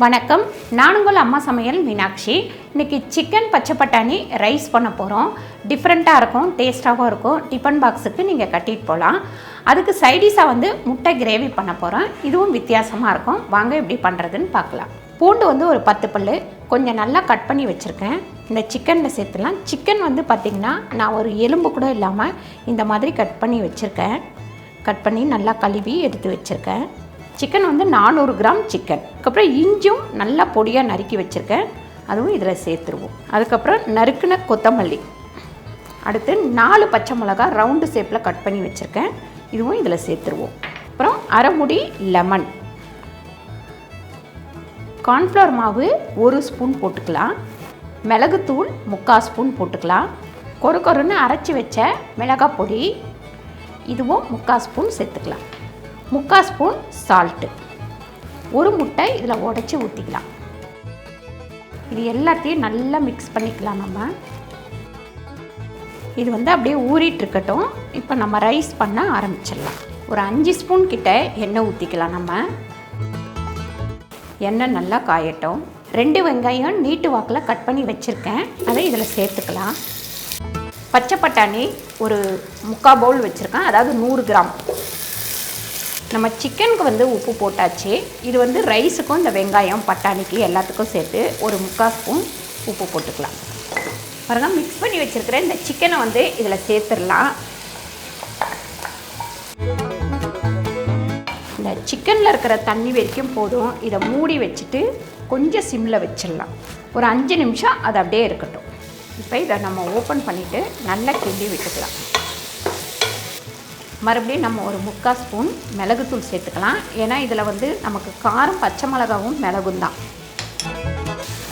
வணக்கம், நான் உங்கள் அம்மா சமையல் மீனாட்சி. இன்றைக்கி சிக்கன் பச்சை பட்டாணி ரைஸ் பண்ண போகிறோம். டிஃப்ரெண்ட்டாக இருக்கும், டேஸ்ட்டாகவும் இருக்கும். டிஃபன் பாக்ஸுக்கு நீங்கள் கட்டிட்டு போகலாம். அதுக்கு சைடிஷாக முட்டை கிரேவி பண்ண போகிறோம். இதுவும் வித்தியாசமாக இருக்கும். வாங்க எப்படி பண்ணுறதுன்னு பார்க்கலாம். பூண்டு ஒரு 10 பல் கொஞ்சம் நல்லா கட் பண்ணி வச்சுருக்கேன். இந்த சிக்கனில் சேர்த்துலாம். சிக்கன் பார்த்திங்கன்னா நான் ஒரு எலும்பு கூட இல்லாமல் இந்த மாதிரி கட் பண்ணி வச்சுருக்கேன். கட் பண்ணி நல்லா கழுவி எடுத்து வச்சுருக்கேன். Chicken 400 gram chicken. அதுக்கப்புறம் இஞ்சும் நல்லா பொடியாக நறுக்கி வச்சுருக்கேன். அதுவும் இதில் சேர்த்துருவோம். அதுக்கப்புறம் நறுக்குன கொத்தமல்லி. அடுத்து 4 பச்சை மிளகா ரவுண்டு ஷேப்பில் கட் பண்ணி வச்சுருக்கேன். இதுவும் இதில் சேர்த்துருவோம். அப்புறம் அரை முடி லெமன். கார்ன்ஃப்ளவர் மாவு 1 ஸ்பூன் போட்டுக்கலாம். மிளகுத்தூள் 3/4 ஸ்பூன் போட்டுக்கலாம். கொருன்னு அரைச்சி வச்ச மிளகாய் பொடி இதுவும் 3/4 ஸ்பூன் சேர்த்துக்கலாம். 3/4 ஸ்பூன் சால்ட்டு. ஒரு முட்டை இதில் உடச்சி ஊற்றிக்கலாம். இது எல்லாத்தையும் நல்லா மிக்ஸ் பண்ணிக்கலாம். நம்ம இது அப்படியே ஊறிட்டு இருக்கட்டும். இப்போ நம்ம ரைஸ் பண்ண ஆரம்பிச்சிடலாம். ஒரு 5 ஸ்பூன் கிட்ட எண்ணெய் ஊற்றிக்கலாம். நம்ம எண்ணெய் நல்லா காயட்டும். 2 வெங்காயம் நீட்டு வாக்கில் கட் பண்ணி வச்சுருக்கேன். அதை இதில் சேர்த்துக்கலாம். பச்சை பட்டாணி ஒரு 3/4 பவுல் வச்சுருக்கேன். அதாவது 100 கிராம். நம்ம சிக்கனுக்கு உப்பு போட்டாச்சு. இது ரைஸுக்கும் இந்த வெங்காயம் பட்டாணிக்கு எல்லாத்துக்கும் சேர்த்து ஒரு 3/4 ஸ்பூன் உப்பு போட்டுக்கலாம். பாருங்கள், மிக்ஸ் பண்ணி வச்சுருக்கிற இந்த சிக்கனை இதில் சேர்த்துடலாம். இந்த சிக்கனில் இருக்கிற தண்ணி வரைக்கும் போதும். இதை மூடி வச்சுட்டு கொஞ்சம் சிம்மில் வச்சிடலாம். ஒரு 5 நிமிஷம் அது அப்படியே இருக்கட்டும். இப்போ இதை நம்ம ஓப்பன் பண்ணிவிட்டு நல்லா கிண்டி விட்டுக்கலாம். மறுபடியும் நம்ம ஒரு 3/4 ஸ்பூன் மிளகுத்தூள் சேர்த்துக்கலாம். ஏன்னா இதில் நமக்கு காரம் பச்சை மிளகாவும் மிளகும் தான்.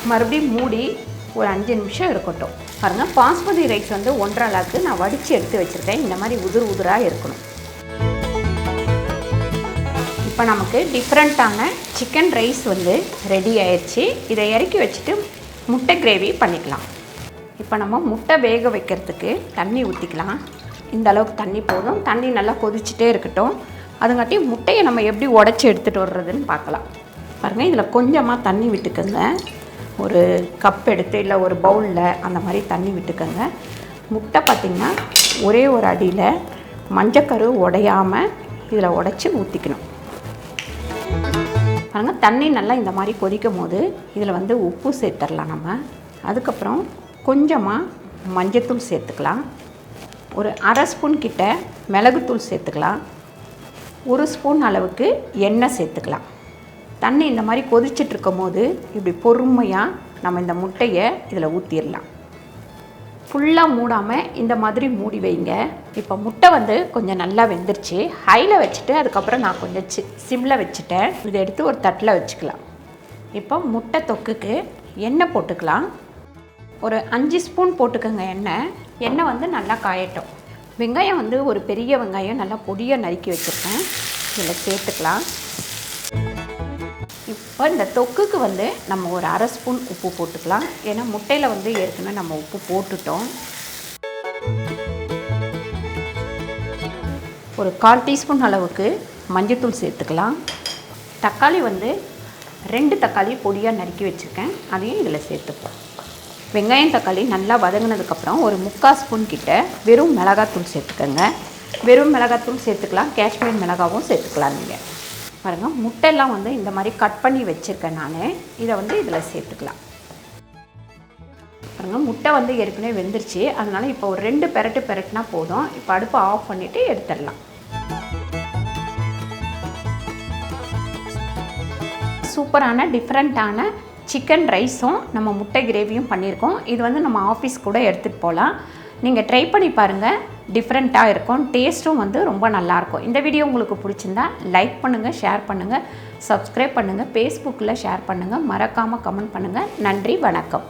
மறுபடியும் மூடி ஒரு 5 நிமிஷம் இருக்கட்டும். பாருங்கள், பாஸ்மதி ரைஸ் 1.5 அளவுக்கு நான் வடித்து எடுத்து வச்சுருக்கேன். இந்த மாதிரி உதிராக இருக்கணும். இப்போ நமக்கு டிஃப்ரெண்ட்டான சிக்கன் ரைஸ் ரெடி ஆயிடுச்சு. இதை இறக்கி வச்சுட்டு முட்டை கிரேவி பண்ணிக்கலாம். இப்போ நம்ம முட்டை வேக வைக்கிறதுக்கு தண்ணி ஊற்றிக்கலாம். இந்த அளவுக்கு தண்ணி போதும். தண்ணி நல்லா கொதிச்சுட்டே இருக்கட்டும். அதுங்காட்டி முட்டையை நம்ம எப்படி உடச்சி எடுத்துகிட்டு வர்றதுன்னு பார்க்கலாம். பாருங்கள், இதில் கொஞ்சமாக தண்ணி விட்டுக்கோங்க. ஒரு கப் எடுத்து இல்லை ஒரு பவுலில் அந்த மாதிரி தண்ணி விட்டுக்கோங்க. முட்டை பார்த்திங்கன்னா ஒரே ஒரு அடியில் மஞ்சக்கரு உடையாமல் இதில் உடச்சி ஊற்றிக்கணும். பாருங்கள், தண்ணி நல்லா இந்த மாதிரி கொதிக்கும் போது இதில் உப்பு சேர்த்துடலாம். நம்ம அதுக்கப்புறம் கொஞ்சமாக மஞ்சத்தூள் சேர்த்துக்கலாம். ஒரு அரை ஸ்பூன் கிட்ட மிளகுத்தூள் சேர்த்துக்கலாம். 1 ஸ்பூன் அளவுக்கு எண்ணெய் சேர்த்துக்கலாம். தண்ணி இந்த மாதிரி கொதிச்சிட்ருக்கும் போது இப்படி பொறுமையாக நம்ம இந்த முட்டையை இதில் ஊற்றிடலாம். ஃபுல்லாக மூடாமல் இந்த மாதிரி மூடி வைங்க. இப்போ முட்டை கொஞ்சம் நல்லா வெந்துருச்சு. ஹையில் வச்சுட்டு அதுக்கப்புறம் நான் கொஞ்சம் சிம்மில் வச்சுட்டேன். இதை எடுத்து ஒரு தட்டில் வச்சுக்கலாம். இப்போ முட்டை தொக்குக்கு எண்ணெய் போட்டுக்கலாம். ஒரு 5 ஸ்பூன் போட்டுக்கோங்க எண்ணெய். எண்ணெய் நல்லா காயட்டும். வெங்காயம் ஒரு பெரிய வெங்காயம் நல்லா பொடியாக நறுக்கி வச்சுருக்கேன். இதில் சேர்த்துக்கலாம். இப்போ இந்த தொக்குக்கு நம்ம ஒரு அரை ஸ்பூன் உப்பு போட்டுக்கலாம். ஏன்னா முட்டையில் ஏற்கனவே நம்ம உப்பு போட்டுட்டோம். ஒரு 1/4 டீஸ்பூன் அளவுக்கு மஞ்சத்தூள் சேர்த்துக்கலாம். தக்காளி 2 தக்காளி பொடியாக நறுக்கி வச்சுருக்கேன். அதையும் இதில் சேர்த்துப்போம். வெங்காயம் தக்காளி நல்லா வதங்கினதுக்கப்புறம் ஒரு 3/4 ஸ்பூன் கிட்ட வெறும் மிளகாத்தூள் சேர்த்துக்கோங்க. வெறும் மிளகாத்தூள் சேர்த்துக்கலாம். காஷ்மீர் மிளகாவும் சேர்த்துக்கலாம். நீங்கள் பாருங்கள், முட்டையெல்லாம் இந்த மாதிரி கட் பண்ணி வச்சுருக்கேன் நான். இதை இதில் சேர்த்துக்கலாம். பாருங்கள், முட்டை ஏற்கனவே வெந்துருச்சு. அதனால் இப்போ ஒரு 2 பெரட்டுனா போதும். இப்போ அடுப்பை ஆஃப் பண்ணிவிட்டு எடுத்துடலாம். சூப்பரான டிஃப்ரெண்ட்டான சிக்கன் ரைஸும் நம்ம முட்டை கிரேவியும் பண்ணியிருக்கோம். இது நம்ம ஆஃபீஸ் கூட எடுத்துகிட்டு போகலாம். நீங்கள் ட்ரை பண்ணி பாருங்கள். டிஃப்ரெண்ட்டாக இருக்கும். டேஸ்ட்டும் ரொம்ப நல்லாயிருக்கும். இந்த வீடியோ உங்களுக்கு பிடிச்சிருந்தா லைக் பண்ணுங்கள், ஷேர் பண்ணுங்கள், சப்ஸ்கிரைப் பண்ணுங்கள், ஃபேஸ்புக்கில் ஷேர் பண்ணுங்கள், மறக்காமல் கமெண்ட் பண்ணுங்கள். நன்றி, வணக்கம்.